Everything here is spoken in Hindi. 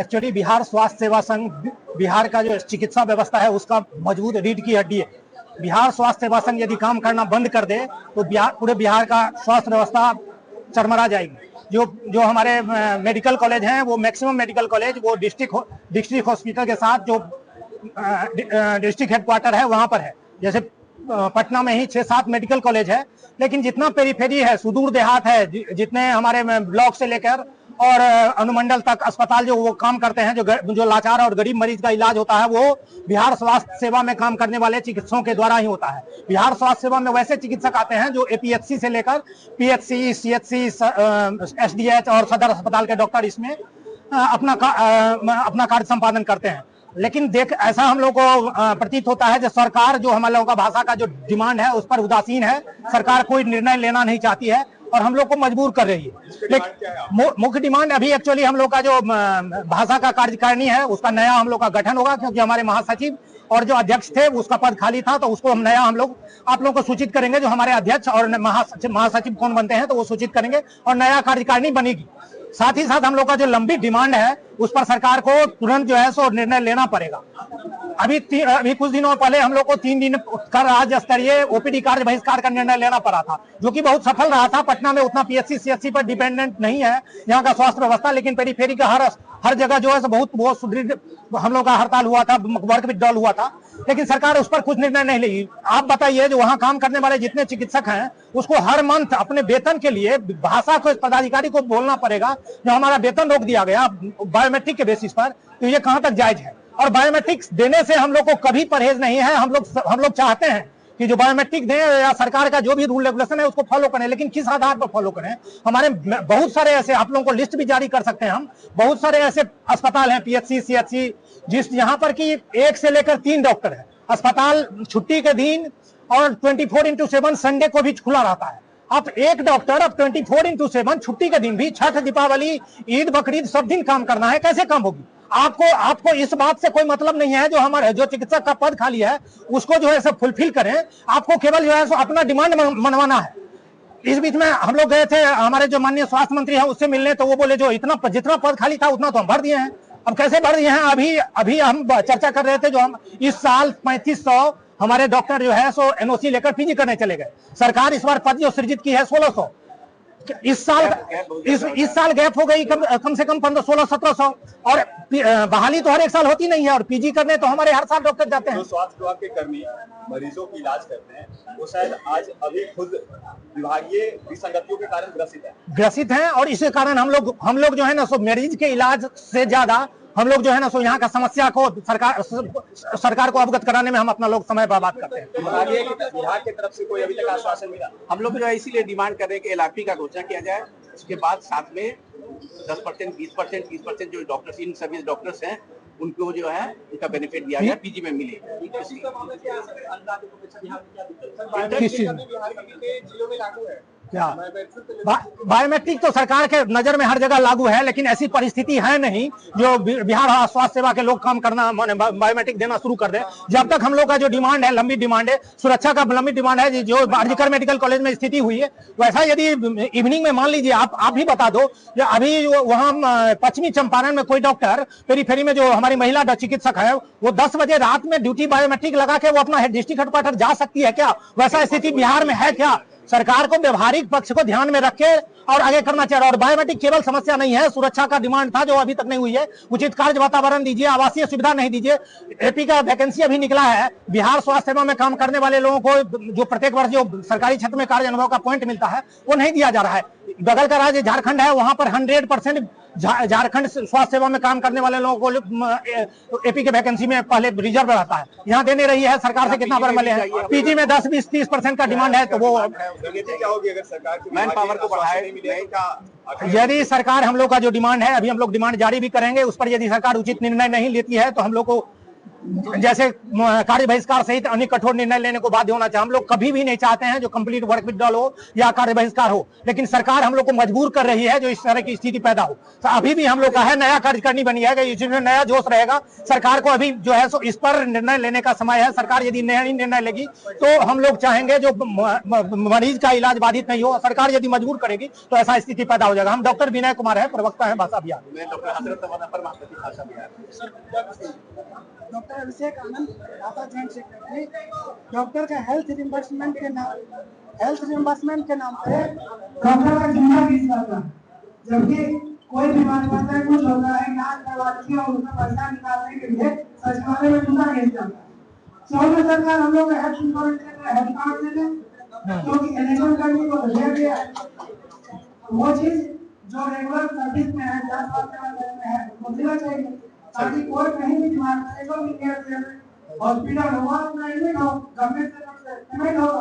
एक्चुअली बिहार स्वास्थ्य सेवा संघ बिहार का जो चिकित्सा व्यवस्था है उसका मजबूत रीढ़ की हड्डी है। बिहार स्वास्थ्य सेवा संघ यदि काम करना बंद कर दे तो पूरे बिहार का स्वास्थ्य व्यवस्था चरमरा जाएगी। जो हमारे मेडिकल कॉलेज हैं वो मैक्सिमम मेडिकल कॉलेज वो डिस्ट्रिक्ट हॉस्पिटल के साथ जो डिस्ट्रिक्ट हेडक्वार्टर है वहां पर है। जैसे पटना में ही 6-7 मेडिकल कॉलेज है, लेकिन जितना पेरीफेरी है, सुदूर देहात है, जितने हमारे ब्लॉक से लेकर और अनुमंडल तक अस्पताल जो वो काम करते हैं, जो लाचार और गरीब मरीज का इलाज होता है वो बिहार स्वास्थ्य सेवा में काम करने वाले चिकित्सकों के द्वारा ही होता है। बिहार स्वास्थ्य सेवा में वैसे चिकित्सक आते हैं जो एपीएचसी से लेकर पीएचसी, सीएचसी, एसडीएच और सदर अस्पताल के डॉक्टर इसमें अपना कार्य संपादन करते हैं। लेकिन ऐसा हम लोग को प्रतीत होता है कि सरकार जो हम लोगों का भाषा का जो डिमांड है उस पर उदासीन है। सरकार कोई निर्णय लेना नहीं चाहती है और हम लोग को मजबूर कर रही है। लेकिन मुख्य डिमांड अभी एक्चुअली हम लोग का जो भाषा का कार्यकारिणी है उसका नया हम लोग का गठन होगा, क्योंकि हमारे महासचिव और जो अध्यक्ष थे उसका पद खाली था, तो उसको हम आप लोग को सूचित करेंगे। जो हमारे अध्यक्ष और महासचिव कौन बनते हैं तो वो सूचित करेंगे और नया कार्यकारिणी बनेगी। साथ ही साथ हम लोग का जो लंबी डिमांड है उस पर सरकार को तुरंत जो है सो निर्णय लेना पड़ेगा। अभी कुछ दिनों पहले हम लोग को 3 दिन का राज्य स्तरीय ओपीडी कार्य बहिष्कार का निर्णय लेना पड़ा था, जो कि बहुत सफल रहा था। पटना में उतना पीएचसी सीएचसी पर डिपेंडेंट नहीं है यहाँ का स्वास्थ्य व्यवस्था, लेकिन पेरीफेरी का हर जगह जो है बहुत सुदृढ़ हम लोग का हड़ताल हुआ था, वर्क विड्रॉल हुआ था, लेकिन सरकार उस पर कुछ निर्णय नहीं ली। आप बताइए, जो वहाँ काम करने वाले जितने चिकित्सक हैं उसको हर मंथ अपने वेतन के लिए भाषा को पदाधिकारी को बोलना पड़ेगा जो हमारा वेतन रोक दिया गया बायोमेट्रिक के बेसिस पर, तो ये कहाँ तक जायज है। और बायोमेट्रिक्स देने से हम लोग को कभी परहेज नहीं है। हम लोग चाहते हैं कि जो बायोमेट्रिक दें या सरकार का जो भी रूल रेगुलेशन है उसको फॉलो करें, लेकिन किस आधार पर फॉलो करें। हमारे बहुत सारे ऐसे, आप लोगों को लिस्ट भी जारी कर सकते हैं हम, बहुत सारे ऐसे अस्पताल हैं पीएचसी सीएचसी यहाँ पर कि 1 से लेकर 3 डॉक्टर है। अस्पताल छुट्टी के दिन और 24/7 संडे को भी खुला रहता है। अब एक डॉक्टर अब 24/7 छुट्टी के दिन भी, छठ, दीपावली, ईद, बकरीद सब दिन काम करना है, कैसे काम होगी। आपको इस बात से कोई मतलब नहीं है। जो चिकित्सक का पद खाली है उसको जो है सब फुलफिल करें। आपको केवल जो है सो अपना डिमांड मनवाना है। इस बीच में हम लोग गए थे हमारे जो माननीय स्वास्थ्य मंत्री हैं उससे मिलने, तो वो बोले जो जितना पद खाली था उतना तो हम भर दिए हैं। अब कैसे भर दिए हैं, अभी हम चर्चा कर रहे थे, जो हम इस साल 3500 हमारे डॉक्टर जो है सो एनओसी लेकर पीजी करने चले गए। सरकार इस बार पद जो सृजित की है 1600। इस साल गैप हो गई कम से कम 1500-1600 और बहाली तो हर एक साल होती नहीं है, और पीजी करने तो हमारे हर साल डॉक्टर जाते हैं। जो स्वास्थ्य विभाग के कर्मी मरीजों की इलाज करते हैं वो शायद आज अभी खुद विभागीय विसंगतियों के कारण ग्रसित हैं और इसी कारण हम लोग जो है ना सो मरीज के इलाज से ज्यादा हम लोग जो है ना सो यहाँ का समस्या को सरकार को अवगत कराने में हम अपना लोग समय बर्बाद करते हैं। विभाग की तरफ से कोई अभी तक आश्वासन मिला? हम लोग जो है इसीलिए डिमांड कर रहे हैं कि एलआरपी का घोषणा किया जाए, उसके बाद साथ में 10%, 20% जो डॉक्टर्स, इन सभी डॉक्टर्स हैं उनको जो है उनका बेनिफिट दिया जाए, पीजी में मिले। क्या बायोमेट्रिक तो सरकार के नजर में हर जगह लागू है, लेकिन ऐसी परिस्थिति है नहीं जो बिहार स्वास्थ्य सेवा के लोग काम करना बायोमेट्रिक देना शुरू कर दे। जब तक हम लोग का जो डिमांड है, लंबी डिमांड है, सुरक्षा का लंबी डिमांड है, जो आरजीकर मेडिकल कॉलेज में स्थिति हुई है, वैसा यदि इवनिंग में मान लीजिए आप भी बता दो, अभी वहाँ पश्चिमी चंपारण में कोई डॉक्टर पेरीफेरी में जो हमारी महिला चिकित्सक है वो 10 बजे रात में ड्यूटी बायोमेट्रिक लगा के वो अपना डिस्ट्रिक्ट हेडक्वार्टर जा सकती है क्या? वैसा स्थिति बिहार में है क्या? सरकार को व्यवहारिक पक्ष को ध्यान में रख के और आगे करना चाहिए। और बायोमेट्रिक केवल समस्या नहीं है, सुरक्षा का डिमांड था जो अभी तक नहीं हुई है। उचित कार्य वातावरण दीजिए, आवासीय सुविधा नहीं दीजिए। एपी का वैकेंसी अभी निकला है, बिहार स्वास्थ्य सेवा में काम करने वाले लोगों को जो प्रत्येक वर्ष जो सरकारी क्षेत्र में कार्य अनुभव का पॉइंट मिलता है वो नहीं दिया जा रहा है। बगल का राज्य झारखंड है, वहां पर 100% झारखंड स्वास्थ्य सेवा में काम करने वाले लोगों को एपी के वैकेंसी में पहले रिजर्व रहता है। यहाँ देने रही है सरकार से कितना बार मिले हैं। पीजी में 10, 20, 30% का डिमांड है, तो वो क्या होगी अगर सरकार मैन पावर को बढ़ाए? यदि सरकार हम लोग का जो डिमांड है, अभी हम लोग डिमांड जारी भी करेंगे, उस पर यदि सरकार उचित निर्णय नहीं लेती है तो हम लोग को जैसे कार्य बहिष्कार सहित अन्य कठोर निर्णय लेने को बाध्य होना चाहिए। हम लोग कभी भी नहीं चाहते हैं जो कंप्लीट वर्क विड्रॉल हो या कार्य बहिष्कार हो, लेकिन सरकार हम लोग को मजबूर कर रही है जो इस तरह की स्थिति पैदा हो। तो अभी भी हम लोग का है नया कार्यकारिणी बनी है, इसमें नया जोश रहेगा। सरकार को अभी जो है सो इस पर निर्णय लेने का समय है। सरकार यदि नया निर्णय लेगी तो हम लोग चाहेंगे जो मरीज का इलाज बाधित नहीं हो। सरकार यदि मजबूर करेगी तो ऐसा स्थिति पैदा हो जाएगा। हम डॉक्टर विनय कुमार है, प्रवक्ता है भाषा अभियान। मैं डॉक्टर हजरत अपर महाप्रति भाषा अभियान। डॉक्टर अभिषेक आनंद, भाषा जॉइंट सेक्रेटरी। डॉक्टर का हेल्थ रिइंबर्समेंट के नाम पे डॉक्टर का जिम्मा बीस करता है, जबकि कोई बीमार पड़ता है, कुछ होता है, इलाज करवाती है और उसका पैसा निकालने के लिए सचिवालय में जूता घेर जाता है। चौदह सरकार हम लोग हेल्थ इंश्योरेंस हेल्थ कार्ड दे दें, क्योंकि एलिजिबल करने को दिया गया है। वो चीज जो रेगुलर सर्विस में है, 10 साल में है, वो देना चाहिए, ताकि कोई कहीं भी बीमार पड़ेगा भी केयर हॉस्पिटल होगा, प्राइवेट हो, गवर्नमेंट से पेमेंट होगा।